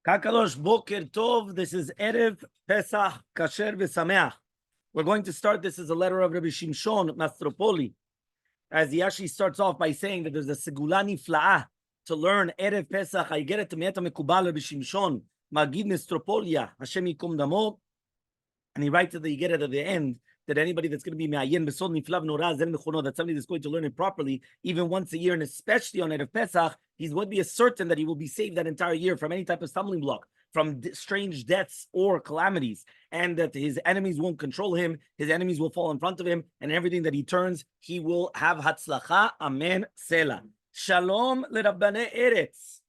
Kakadosh Boker Tov. This is Erev, Pesach, Kasher v'Sameach. We're going to start. This is a letter of Rabbi Shimshon, Astropoly, as he actually starts off by saying that there's a Segulah nifla'ah to learn Erev Pesach. I get it to Me'eta Mekubal Rabbi Shimshon, Magid Astropolia, Hashem Yikum Damo. And he writes that you get it at the end, that anybody that's going to be Me'ayin Besod Niflav Norah Zel Mechono, that somebody that's going to learn it properly, even once a year, and especially on Erev Pesach, he's going to be certain that he will be saved that entire year from any type of stumbling block, from strange deaths or calamities, and that his enemies won't control him, his enemies will fall in front of him, and everything that he turns, he will have Hatzlacha, Amen, Selah. Shalom leRabbane Eretz,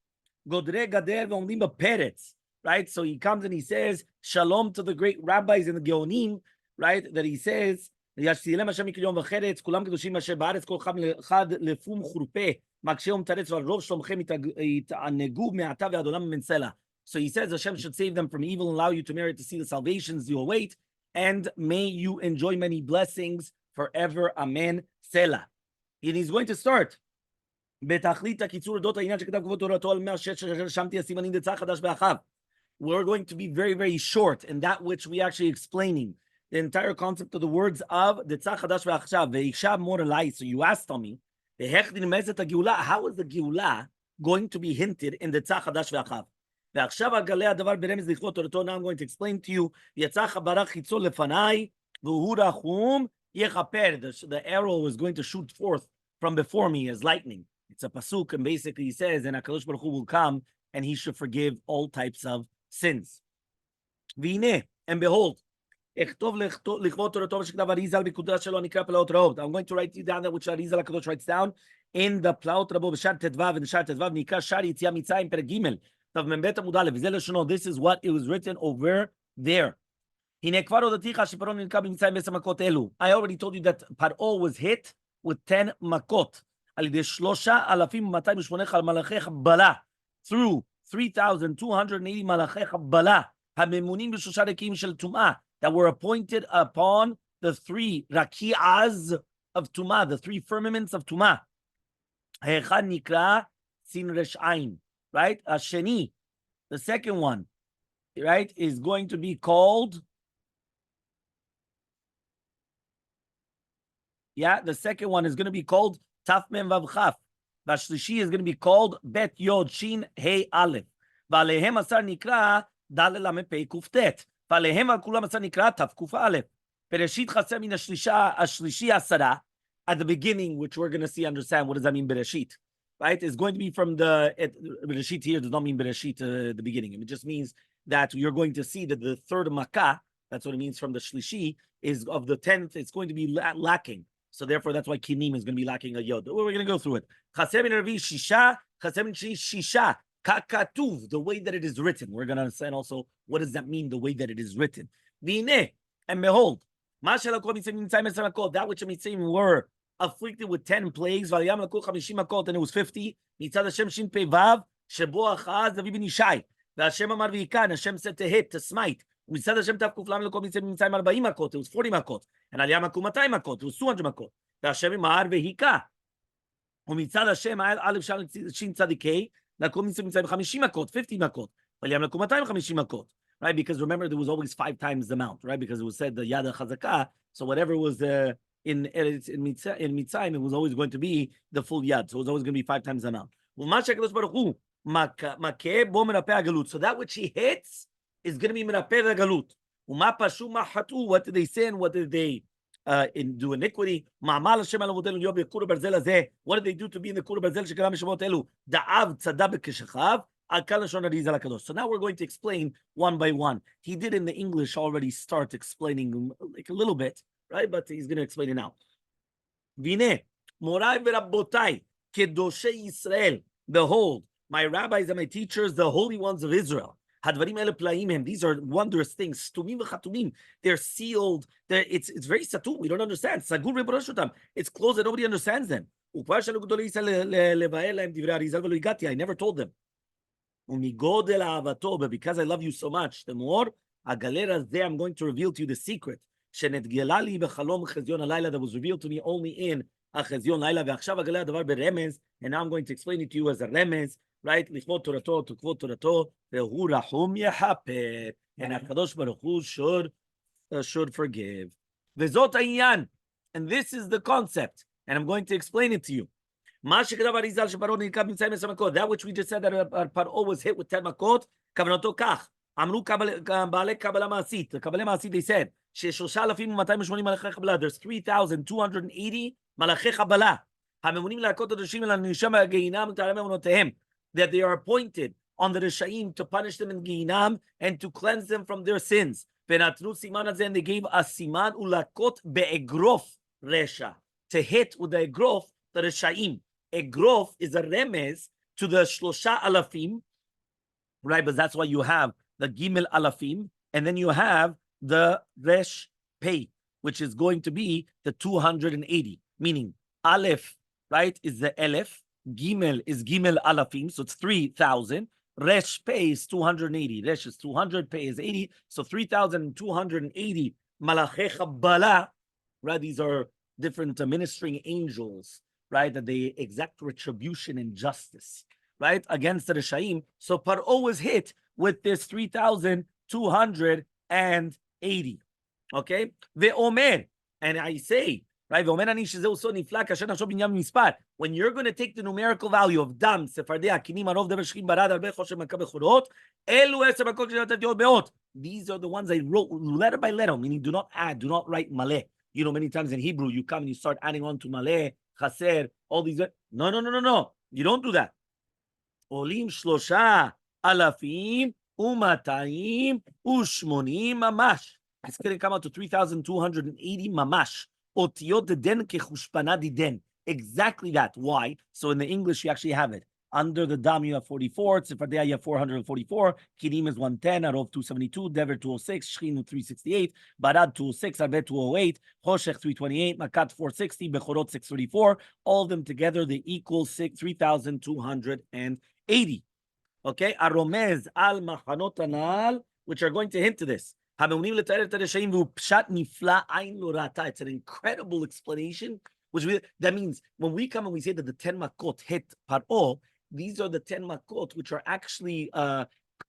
Godre Gader ve'omdim b'Peretz. Right? So he comes and he says, Shalom to the great rabbis and the Geonim, right? That he says, Yashtilem Hashem mikol v'cheretz, kulam kedoshim asher ba'aretz, kol chad lefum churpeh, maksheum taretz v'rov shlomchem yita'anegu me'ata ve'adolam min selah. So he says Hashem should save them from evil and allow you to merit to see the salvations you await, and may you enjoy many blessings forever. Amen. Selah. And he's going to start. בתכלית הקיצור אודות העניין שכתב כבוד תורתו על 106 שרשמתי הסימנים דצה חדש באחיו. We're going to be very, very short in that which we actually explaining the entire concept of the words of the Tzach Hadash Ve'achshav Ve'ishav Moralai. So you asked me, how is the Geula going to be hinted in the Tzach Hadash Ve'achav? Ve'achshav Agalei Adavar Beremez Lichot Torato. Now I'm going to explain to you Yatzach Barach Chitzol Lefanai V'hu Rachum Yechaper. The arrow is going to shoot forth from before me as lightning. It's a pasuk, and basically he says, and HaKadosh Baruch Hu will come and he should forgive all types of sins. V'ine, and behold, I'm going to write you down that which Arizal HaKadosh writes down in the Plaut Rabo B'Shar Tedvav, and Shar Tedvav Nikra Shar Yitzia Mitzrayim Perek Gimel Tav Mem Bet Amud Aleph. This is what it was written over there. I already told you that Paro was hit with 10 makot through 3,280 malachei Chabbala that were appointed upon the 3 raki'az of Tumah, the 3 firmaments of Tumah. Hechal nikra sin resh ayin, right? Asheni, the second one, right, is going to be called, the second one is going to be called Taf Mem Vav Chaf. Vashlishi is going to be called Bet Yod Shin Hey Aleph. Valehem Asar Nikra Dal Lamed Pei Kuftet. Valehem Al Kulam Asar Nikra Taf Kuf Aleph. Bereshit Chasem Min Ashlishi Asara. At the beginning, which we're going to see, understand what does that mean, Bereshit, right? It's going to be from the Bereshit here does not mean Bereshit the beginning. It just means that you're going to see that the third Makkah, that's what it means from the Shlishi, is of the 10th. It's going to be lacking. So therefore, that's why Kinim is going to be lacking a Yod. We're going to go through it. Chasem in Ravi Shisha, Chasem in Shisha, Kakatuv, the way that it is written. We're going to understand also what does that mean, the way that it is written. Vine, and behold, that which the Mitzrayim were afflicted with 10 plagues, and it was 50. Mitzad Hashem Shin Pei Vav, Shebo Achaz David ben Yishai. Hashem Amar V'Yikan, Hashem said to hit, to smite. ומצד השם תקוף למה לכל מצרים 40 מכות, it was 40 מכות, עליה מקום 200 מכות, it was 200 מכות, והשם אמר והיכה, ומצד השם א' שין צדיקי, לכל מצרים 50 מכות, 50 מכות, ועליה מקום 250 מכות, right? Because remember there was always 5 times the amount, right? Because it was said the yad chazakah, so whatever was in Mitzrayim, it was always going to be the full yad, so it was always going to be 5 times the amount. ומה שהקדוש ברוך הוא מכה בו מרפא הגלות, so that which he hits is going to be meraper galut. Uma pashu ma hatu. What did they sin? What did they do iniquity? Ma'amal Hashem al avodenu yob yekuru barzel hazeh. What did they do to be in the kuru barzel shekara mishmot elu? Da'av tzada bekeshachav al kal lashon Arizal HaKadosh. So now we're going to explain one by one. He did in the English already start explaining like a little bit, right? But he's going to explain it now. Vine morai v'rabbotai kedoshei Yisrael. Behold, my rabbis and my teachers, the holy ones of Israel. These are wondrous things. They're sealed. It's very satum. We don't understand. It's closed and nobody understands them. I never told them. But because I love you so much, the more I'm going to reveal to you the secret that was revealed to me only in a chezyon laila. And now I'm going to explain it to you as a remez. right? Lichvot Torato, to quote Torato, ve'hu rahum yechaper, and HaKadosh Baruch Hu should forgive. Vezot ha'inyan, and this is the concept, and I'm going to explain it to you. That which we just said that Paro was hit with 10 makot, kavanoto kach. Amru baalei kabbalah ma'asit. The kabbalah ma'asit, they said, there's 3,280 malachei kabbalah. That they are appointed on the Rishaim to punish them in Gehinam and to cleanse them from their sins. And they gave a siman ulakot be'egrof resha, to hit with the egrof the Rishaim. Egrof is a remez to the shlosha alafim, right? But that's why you have the gimel alafim, and then you have the resh pei, which is going to be the 280, meaning aleph, right, is the elef, gimel is gimel alafim, so it's 3,000. Resh pei is 280. Resh is 200, pei is 80, so 3,280 malachei Kabbalah, right? These are different ministering angels, right? That they exact retribution and justice, right, against the Rishaim. So Paro was hit with this 3,280. Okay? Ve'omer, and I say, right? When you're going to take the numerical value of dam, sefardea, kinim, arov, dever, shchim, barad, arbe, choshem, makah, bechorot, elu eser makot shenatat yod beot. These are the ones I wrote letter by letter, meaning do not add, do not write maleh. You know, many times in Hebrew, you come and you start adding on to maleh, chaser, all these. No. You don't do that. Olim shlosha alafim umatayim ushmonim mamash. It's going to come out to 3,280 mamash. Otiyot den kechushpana den. Exactly that. Why? So in the English, you actually have it. Under the dam, you have 44. Tzifardea, you have 444. Kinim is 110. Arov 272. Dever 206. Shchin 368. Barad 206. Arbe 208. Hoshech 328. Makat 460. Bechorot 634. All of them together, they equal 3,280. Okay? Aromez al machanot anal, which are going to hint to this. It's an incredible explanation. That means when we come and we say that the 10 makot hit Paro, these are the 10 makot which are actually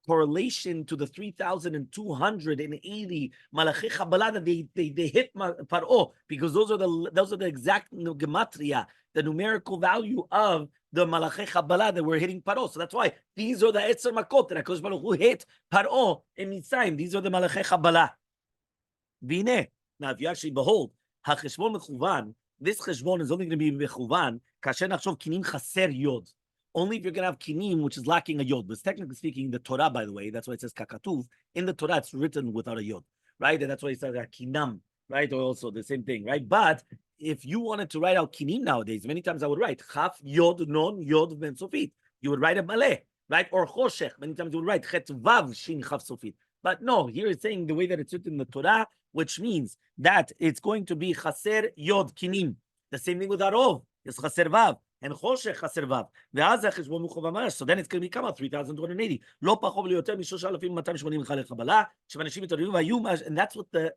correlation to the 3,280 malachei Kabbalah that they hit Paro, because those are the exact gematria, the numerical value of the malachei Kabbalah that we're hitting Paro. So that's why these are the etzer makot that HaKadosh Baruch Hu hit Paro in Mitzrayim. These are the malachei Kabbalah. Vine. Now, if you actually behold, hacheshbon mechuvan, this cheshbon is only going to be mechuvan kasher nachshov kinim chaser yod. Only if you're going to have kinim, which is lacking a yod. But technically speaking, the Torah, by the way, that's why it says kakatuv. In the Torah, it's written without a yod, right? And that's why it says kinam, right? Or also the same thing, right? But if you wanted to write out kinim nowadays, many times I would write chaf yod non yod ben sofit. You would write a maleh, right? Or choshech. Many times you would write chet vav shin chaf sofit. But no, here it's saying the way that it's written in the Torah, which means that it's going to be chaser yod kinim. The same thing with arov. It's chaser vav. And choshech chaser vav. So then it's going to become out 3,280. Lo pachov liyoter mi3,280 chalei Kabbalah. Shevanesim yitarivu vayum. And that's what the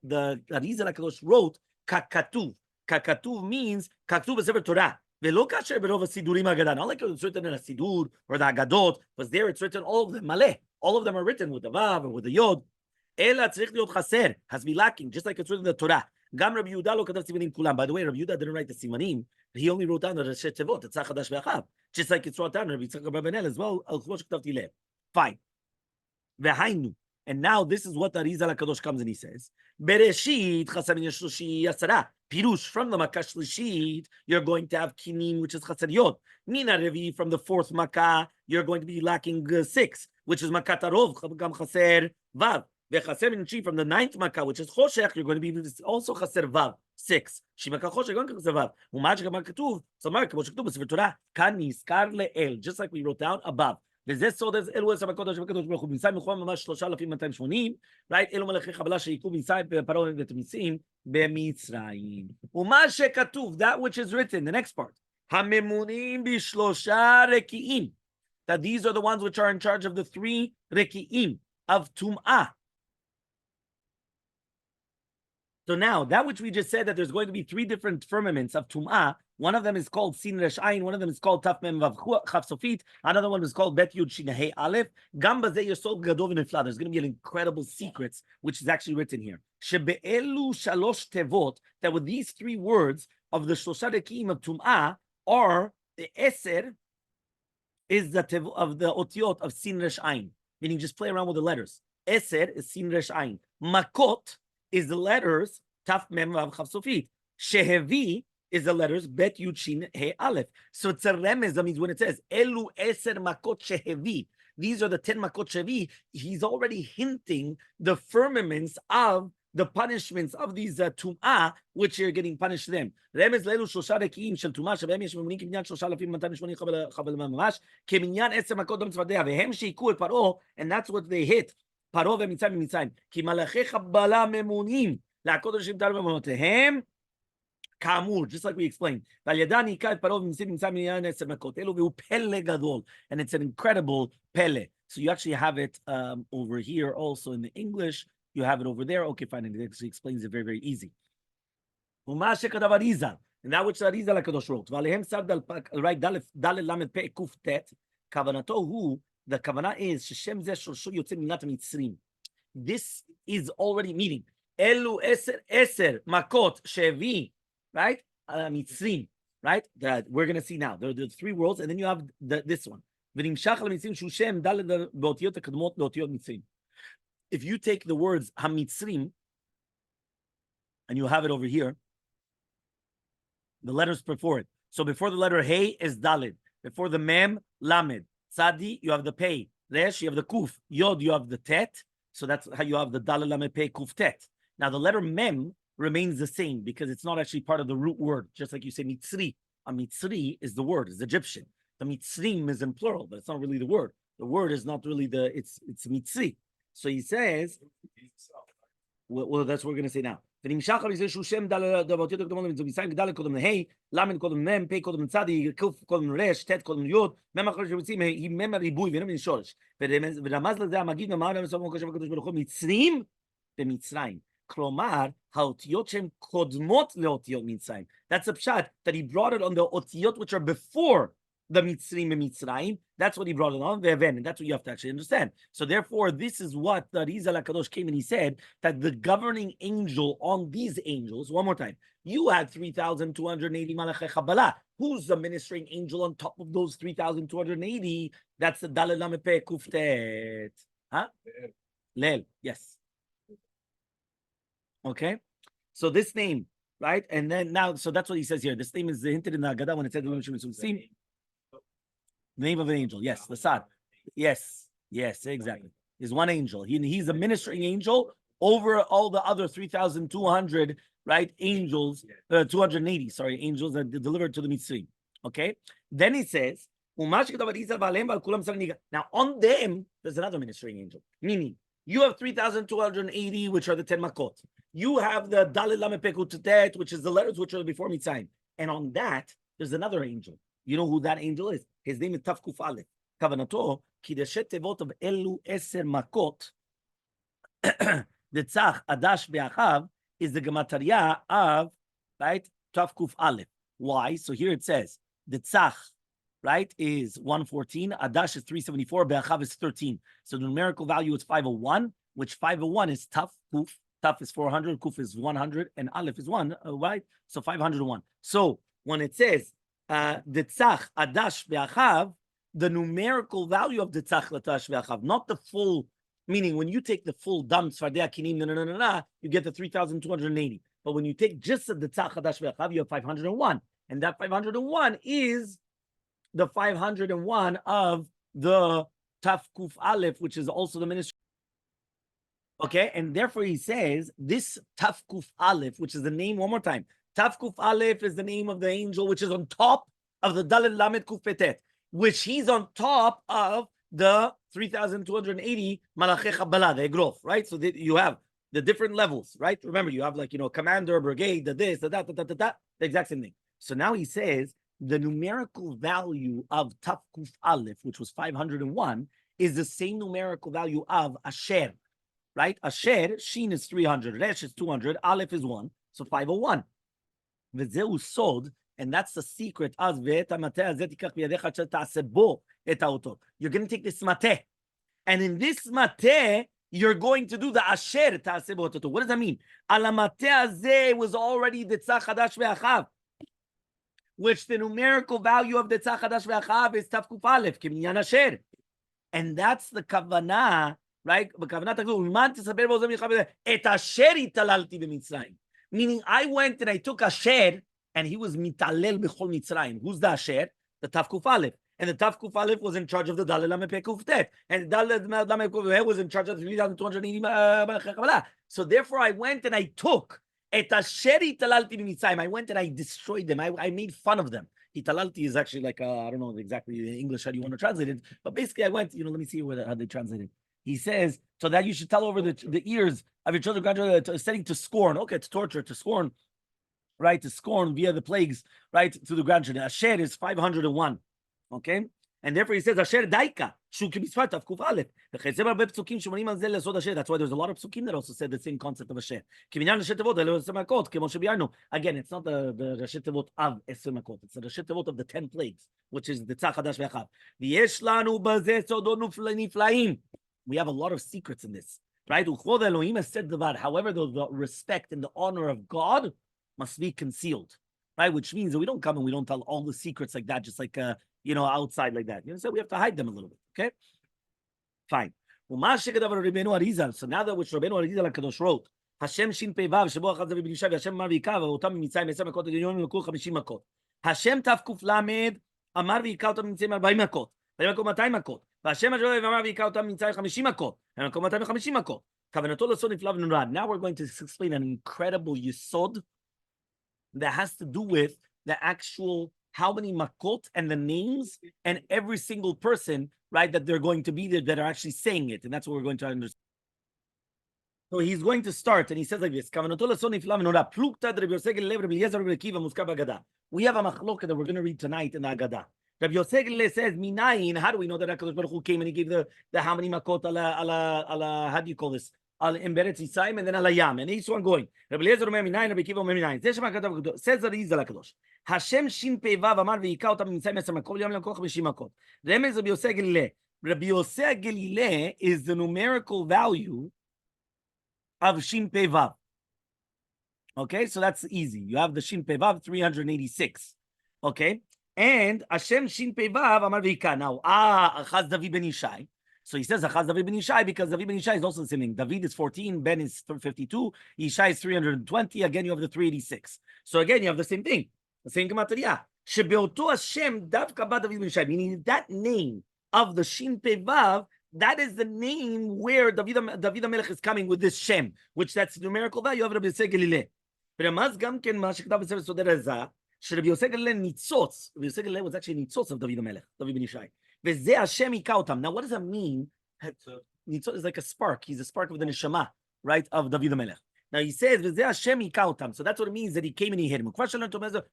Arizal HaKadosh wrote. Kakatuv. Kakatuv means kaktuv b'sefer Torah. Velo kasher berov hasidurim haggadah. Not like it's written in a sidur or the Haggadot, but there it's written all of them maleh. All of them are written with the vav and with the yod. Ela tzrich liot chaser, has be lacking, just like it's written in the Torah. Gam Rabbi Yehuda lo katav simanim kulam. By the way, Rabbi Yehuda didn't write the simanim. He only wrote down the Rashi Tevot, the Tzach Hadash ve'achav. Just like it's wrote down Rabbi Yitzchak Bar Benel as well. Al Chvosh Ketavti Lev. Fine. Ve'hainu. And now this is what the Arizal HaKadosh comes and he says. Bereshit chaser min yeshloshi asara. Pirush, from the Makkah Shlishit, you're going to have kinim, which is chaser yod. Mina Revi, from the fourth Makkah, you're going to be lacking 6, which is Makat Arov, gam chaser vav. Vechaser min chi, from the ninth Makkah, which is choshech, you're going to be also chaser vav, 6. Shimaka choshech, going to chaser vav. Umaj gam katuv, so Mark, kamo shektuv b'sefer Torah, kan niskar le'el, just like we wrote down above. וזה סוד אלו 10 מכות השם הקדוש ברוך הוא במצרים מלחמה ממש 3,280, right? אלו מלאכי חבלה שיקום במצרים פרעה ותמיסים במצרים. ומה שכתוב, that which is written, the next part, הממונים בשלושה רקיעים, that these are the ones which are in charge of the 3 רקיעים of tum'ah. So now, that which we just said, that there's going to be 3 different firmaments of tum'ah, One of them is called Sin Resh Ayin. One of them is called Taf Mem Vav Chaf Sofit. Another one is called Bet Yud Shin Hey Aleph. Gam Bazeh Yosod Gadol V'Nefla. There's going to be an incredible secrets which is actually written here. Shebe'elu Shalosh Tevot. That with these three words of the Shlosha Dekim of Tum'ah are the Eser is the tev of the otiot of Sin Resh Ayin. Meaning just play around with the letters. Eser is Sin Resh Ayin. Makot is the letters Taf Mem Vav Chaf Sofit. Shehevi is the letters Bet Yud Shin He Aleph. So it's a remez. That means when it says Elu Eser Makot Shehevi, these are the 10 Makot Shehevi. He's already hinting the firmaments of the punishments of these tum'ah, which you're getting punished them. Remez le'elu shosha reki'im shel tum'ah shebem yesh memunin k'minyan shosha lafim 280 chavel mamash k'minyan 10 makot dam tzvadea vehem she'iku et paro, and that's what they hit. Paro v'mitzayim ki malachei chabala memunin la'akod rishim tar v'mamotehem Kamur, just like we explained. And it's an incredible pele. So you actually have it over here also in the English. You have it over there. Okay, fine. And it actually explains it very, very easy. And that which Arizal HaKadosh wrote. Right, Dalet Lamed Pe Kuf Tet. Kavanato hu, the Kavanah is, Shem Zeh Shoshu Yotzei Minat Mitzrim. This is already meaning. Elu Eser Makot Shevi. Right? Mitzrim, right? That we're going to see now. There are the three worlds, and then you have this one. If you take the words Hamitzrim, and you have it over here, the letters before it. So before the letter Hey is Dalid. Before the Mem, Lamed. Tzadi, you have the Pei. Resh, you have the Kuf. Yod, you have the Tet. So that's how you have the Dalid, Lamed, Pei, Kuf, Tet. Now the letter Mem remains the same because it's not actually part of the root word. Just like you say Mitzri. A Mitzri is the word, it's Egyptian. The Mitzrim is in plural, but it's not really the word. The word is not really it's Mitzri. So he says, well, that's what we're going to say now. Klomar, haotiyot kodmot leotiyot mitzrayim. That's a pshat that he brought it on the otiyot which are before the mitzrim and mitzrayim. That's what he brought it on, and that's what you have to actually understand. So therefore, this is what the Arizal HaKadosh came and he said that the governing angel on these angels. One more time, you had 3,280 malachei Kabbalah. Who's the ministering angel on top of those 3,280? That's the Daled Lamed Pei Kuftet. Huh? Lel. Yes. Okay, so this name, right? And then now, so that's what he says here. This name is hinted in the Haggadah when it said the name of an angel. Yes, the Sad. Yes, exactly. Is one angel. He's a ministering angel over all the other 3,200, right? Angels, 280, sorry, angels that delivered to the Mitzri. Okay, then he says, now on them, there's another ministering angel, meaning you have 3,280, which are the 10 makot. You have the Daled Lamed Pei Kuf Tet, which is the letters which are before Mitzrayim. And on that, there's another angel. You know who that angel is? His name is Taf Kuf Aleph. Kavanato, ki deshet tevot of Elu Eser Makot, the Tzach Adash Be'achav is the Gematria of, right, Taf Kuf Aleph. Why? So here it says, the Tzach, right, is 114, Adash is 374, Be'achav is 13. So the numerical value is 501, which 501 is Taf Kuf. Taf is 400, Kuf is 100, and Aleph is 1, right? So 501. So when it says the Tzach Adash Be'achav, the numerical value of the Tzach Adash Be'achav, not the full, meaning when you take the full Dam Tzvardei Kinim, you get the 3,280. But when you take just the Tzach Adash Be'achav, you have 501. And that 501 is the 501 of the Taf Kuf Aleph, which is also the ministry. Okay, and therefore he says this Taf Kuf Aleph, which is the name, one more time. Taf Kuf Aleph is the name of the angel which is on top of the Daled Lamed Kuf Petet, which he's on top of the 3,280 Malachei Kabbalah, the Egrov, right? So you have the different levels, right? Remember, you have like, commander, brigade, the this, the that, the exact same thing. So now he says the numerical value of Taf Kuf Aleph, which was 501, is the same numerical value of Asher. Right? Asher, Shin is 300, Resh is 200, Aleph is 1, so 501. V'zeu sod, And that's the secret. You're going to take this mateh. And in this mateh, you're going to do the asher ta'aseh bo'ototo. What does that mean? Ala mateh hazeh was already the tzach hadash ve'achav, which the numerical value of the tzach hadash ve'achav is taf kuf aleph, kiminyan asher. And that's the kavanah, right? Meaning, I went and I took asher, and he was mitalel b'chol Mitzrayim. Who's the asher? The taf kuf aleph. And the Taf Kuf Aleph was in charge of the Daled Lamed Pei Kuf Tet. And the Daled Lamed Kuf Tet was in charge of the 3,280 Kabbalah. So therefore I went and I took Et Asheri Talalti B'Mitzrayim. I went and I destroyed them. I made fun of them. Talalti is actually like, I don't know exactly in English how do you want to translate it. But basically I went, let me see how they translate it. He says, so that you should tell over the ears of your children, grandchildren, setting to scorn. Okay, it's torture, to scorn. Right, to scorn via the plagues, right, to the grandchildren. Asher is 501. Okay, and therefore he says Asher Daika Shu Kibisfat of Kuf Aleph. That's why there's a lot of psukim that also said the same concept of Asher. Again, it's not the Rashi Tevot of Esrei Makot. It's the Rashi Tevot of the 10 plagues, which is the Tzach Hadash Ve'achav. We have a lot of secrets in this, right? However, the respect and the honor of God must be concealed, right? Which means that we don't come and we don't tell all the secrets like that, just like outside like that. So we have to hide them a little bit. Okay, fine. So now that which Rabbeinu Arizal HaKadosh wrote, Hashem Shin Pei Vav Shebo Achaz David B'Nishai Hashem Amar V'Yikav Otam Mitzrayim 10 Makot Elyonim Lekul 50 Makot. Hashem Tav Kuf Lamed Amar V'Yikav Otam Mitzrayim 40 Makot. V'Yikav 200 Makot. Hashem Ajoy Amar V'Yikav Otam Mitzrayim 50 Makot. V'Yikav 250 Makot. Kavanato L'Sod Niflav Nurad. Now we're going to explain an incredible yesod that has to do with the actual how many makot and the names and every single person, right, that they're going to be there that are actually saying it. And that's what we're going to understand. So he's going to start, and he says like this. We have a machloket that we're going to read tonight in the Agadah. Rabbi Segula says, Minayin, how do we know that HaKadosh Baruch Hu came and he gave the how many makot ala how do you call this? In Beretz Yisrael and then Alayam, and each one going. Rabbi Eliezer Omer Minayin, Rabbi Kiva Omer Minayin. Says the Rizal HaKadosh. Hashem Shin Pei Vav Amar V'Yika Otam Mitzrayim 10 Makot Yom Lekol 50 Makot. Remez Rabbi Yosef Galilei. Rabbi Yosef Galilei is the numerical value of Shin Pei Vav. Okay, so that's easy. You have the Shin Pei Vav 386. Okay, and Hashem Shin Pei Vav Amar V'Yika. Now, Achaz David ben Yishai. So he says Achaz David ben Yishai because David ben Yishai is also the same thing. David is 14, Ben is 52, Yishai is 320. Again, you have the 386. So again, you have the same thing, the same gematria. Shebeoto Hashem Davka Ba David ben Yishai, meaning that name of the Shin Pei Vav, that is the name where David HaMelech is coming with this Shem, which that's the numerical value of Rabbi Yosef Galilei. Ramaz Gam Ken Ma Shektav B'Sefer Sodei Razah, Rabbi Yosef Galilei Nitzotz. Rabbi Yosef Galilei was actually Nitzotz of David HaMelech, David ben Yishai. Now, what does that mean? Nitzot is like a spark. He's a spark of the neshama, right, of David HaMelech. Now he says, so that's what it means that he came and he hit him. What's the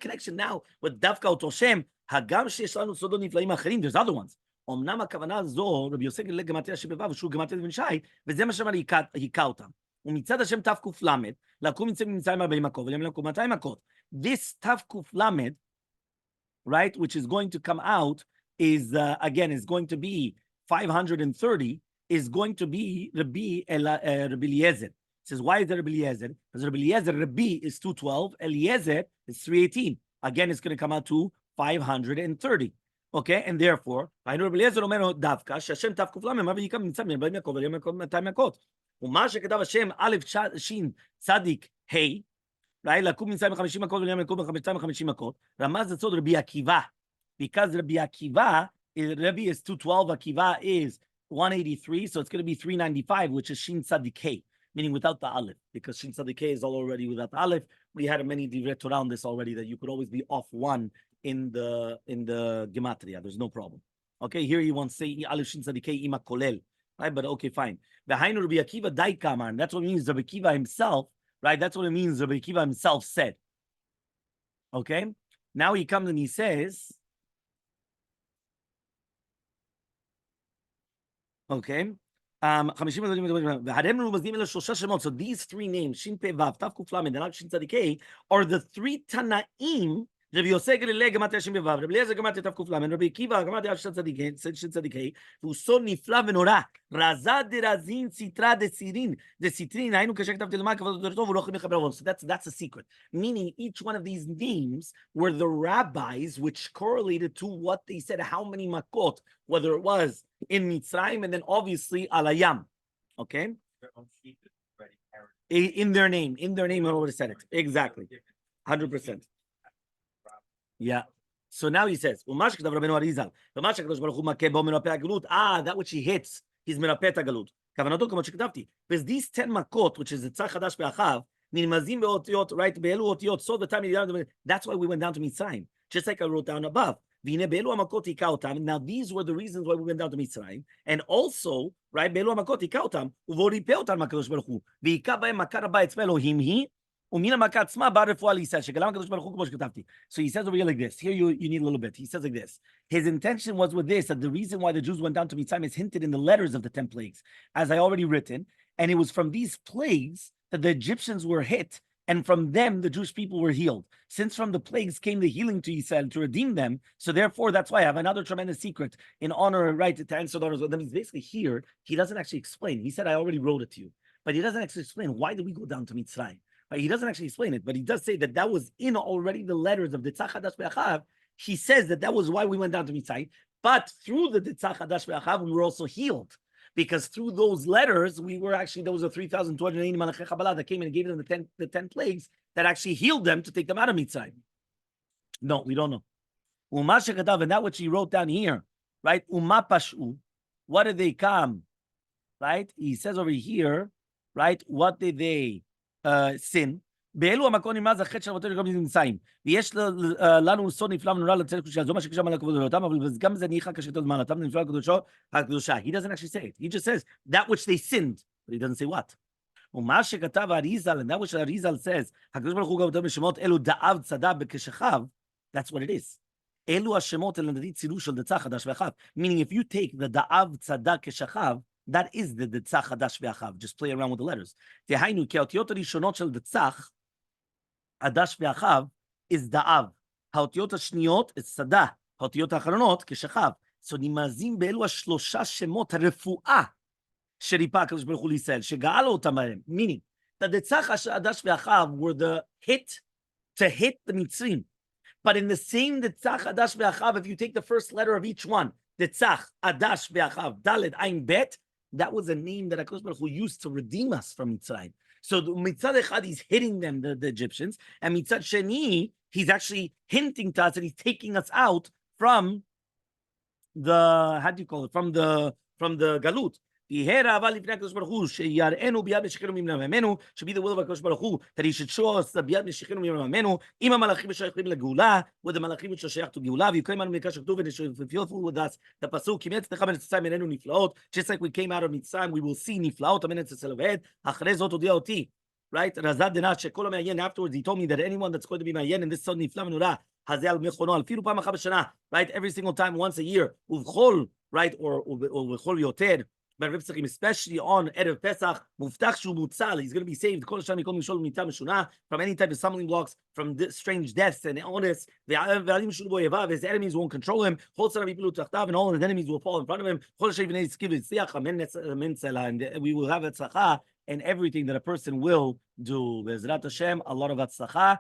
connection now with Davka Oto Shem? There's other ones. אמנם הכוונה זו, רבי יוסף גלילי גמטריה שבבב, שהוא גמטריה בן שי, וזה מה שאמר היכה אותם. ומצד השם תק"ל, לקום מצרים 40 מכות, ולהם לקום 200 מכות. This תק"ל, right, which is going to come out, is, again, is going to be 530, is going to be Rabbi Eliezer. It says, why is there Rabbi Eliezer? Because Rabbi Eliezer, Rabbi is 212, Eliezer is 318. Again, it's going to come out to 530. Okay, and therefore, I know Rabbi Eliezer אומר דווקא, שהשם תק"ל, מה ויקם נמצא מ-40 מכות, ולהם לקום 200 מכות. ומה שכתב השם א' שין צדיק ה', right, לקום נמצא מ-50 מכות, ולהם לקום 250 מכות, רמז לצוד רבי עקיבא. Because Rabbi Akiva, Rabbi is 212, Akiva is 183, so it's going to be 395, which is Shin Tzadik Hey, meaning without the Aleph, because Shin Tzadik Hey is already without the Aleph. We had many divrei Torah on this already, that you could always be off one in the gematria. There's no problem. Okay, here you want to say Aleph Shin Tzadik Hey ima kolel, right? But okay, fine. V'hainu Rabbi Akiva dai kamar. That's what it means. Rabbi Akiva himself, right? That's what it means. Rabbi Akiva himself said. Okay, now he comes and he says. Okay, 50 והרם רומזים אלה שלושה שמות. So these three names, שין פה וו, תו קוף למד, דלת שין צדיק ה', are the three תנאים. רבי יוסי גלילי גמרתי השם בוו, רבי אליעזר גמרתי תו קוף למד, רבי עקיבא גמרתי על שין צדיק ה', והוא סוד נפלא ונורא. רזה דרזין ציטרא דציטרין, היינו כשכתבתי למעלה כבוד יותר טוב, ולא יכולים לחבר עליו. So that's a secret. Meaning each one of these names were the rabbis which correlated to what they said, how many makot, whether it was in Mitzrayim and then obviously Alayam. Okay? In their name, I already said it. Exactly. 100%. Yeah. So now he says, that which he hits, he's merapet galut. Because these 10 makot, which is the tzach hadash be'achav, nirmazim be'otiyot, right? Be'elu otiyot, so the time that's why we went down to Mitzrayim. Just like I wrote down above. Now these were the reasons why we went down to Mitzrayim, and also, right? So he says over here like this. Here you need a little bit. He says like this. His intention was with this, that the reason why the Jews went down to Mitzrayim is hinted in the letters of the 10 plagues, as I already written, and it was from these plagues that the Egyptians were hit, and from them the Jewish people were healed. Since from the plagues came the healing to Israel to redeem them, so therefore that's why I have another tremendous secret in honor, right, to answer those. That means basically here he doesn't actually explain. He said I already wrote it to you, but he doesn't actually explain why did we go down to Mitzrayim. Right? He doesn't actually explain it, but he does say that that was in already the letters of the Tzach Hadash Be'achav. He says that was why we went down to Mitzrayim, but through the Tzach Hadash Be'achav we were also healed. Because through those letters, we were actually, there was a 3,280 Malachei Kabbalah that came and gave them the 10 plagues that actually healed them to take them out of Mitzrayim. No, we don't know. And that which he wrote down here, right? Uma pashu. What did they come? Right? He says over here, right? What did they sin? באלו המקום נמאז החטא של אבותינו גם נמצאים. ויש לנו סוד נפלא ונורא לצל קדושה, זו מה שקדושה מעלה כבוד ולאותם, אבל גם זה ניחא כשכתוב מעלתם, נפלא הקדושה. He doesn't actually say it. He just says that which they sinned, but he doesn't say what. ומה שכתב אריזל, and that which אריזל says, הקדוש ברוך הוא גם אותם בשמות אלו דאב צדק בכשכב, that's what it is. אלו השמות אלה נדית צילוש של דצח חדש ואחב. Meaning if you take the דאב צדק כשכב, that is the דצח חדש ואחב. Just play around with the letters. דהיינו, כי האותיות הראשונות של דצח Adash ve'achav is da'av. האותיות השניות is סדה. האותיות האחרונות כשכב. So נמזים באלו השלושה שמות הרפואה שריפא הקדוש ברוך הוא לישראל, שגאל אותם בהם. Meaning, that the tzach adash ve'achav were the hit to hit the Mitzrim. But in the same the tzach adash ve'achav, if you take the first letter of each one, the tzach adash ve'achav, Dalet Ayin Bet, that was a name that HaKadosh Baruch Hu used to redeem us from Mitzrayim. So Mitzad Echad, he's hitting them, the Egyptians, and Mitzad Sheni, he's actually hinting to us that he's taking us out from the, how do you call it, from the Galut. Should be the will of HaKadosh Baruch Hu, that he should show us the Biyad Meshechenu Mimamenu, Ima Malachim Shayachim Legula, with the Malachim which are Shayach to Geula, you came out of Mekach Shaktuv, and it should be fulfilled with us. The Pasuk, Kim Yetz Techam Mitzrayim Menenu Niflaot, just like we came out of Mitzrayim, we will see Niflaot, Amen Etzeloved, Achrei Zot Odia Oti, right? Razad Denat Shekol Me'ayen, afterwards he told me that anyone that's going to be Me'ayen in this Sod Nifla Menura, Hazeh Al Mechono, Al Firu Pam Achad B'Shana, right? Every single time, once a year, Uvchol, right? Or Uvchol Yoter, but especially on Erev Pesach, Muftach Shu Mutzal, he's going to be saved from any type of stumbling blocks, from strange deaths and illness. His enemies won't control him, and all his enemies will fall in front of him. And we will have Tzlacha and everything that a person will do. Bezrat Hashem, a lot of Tzlacha.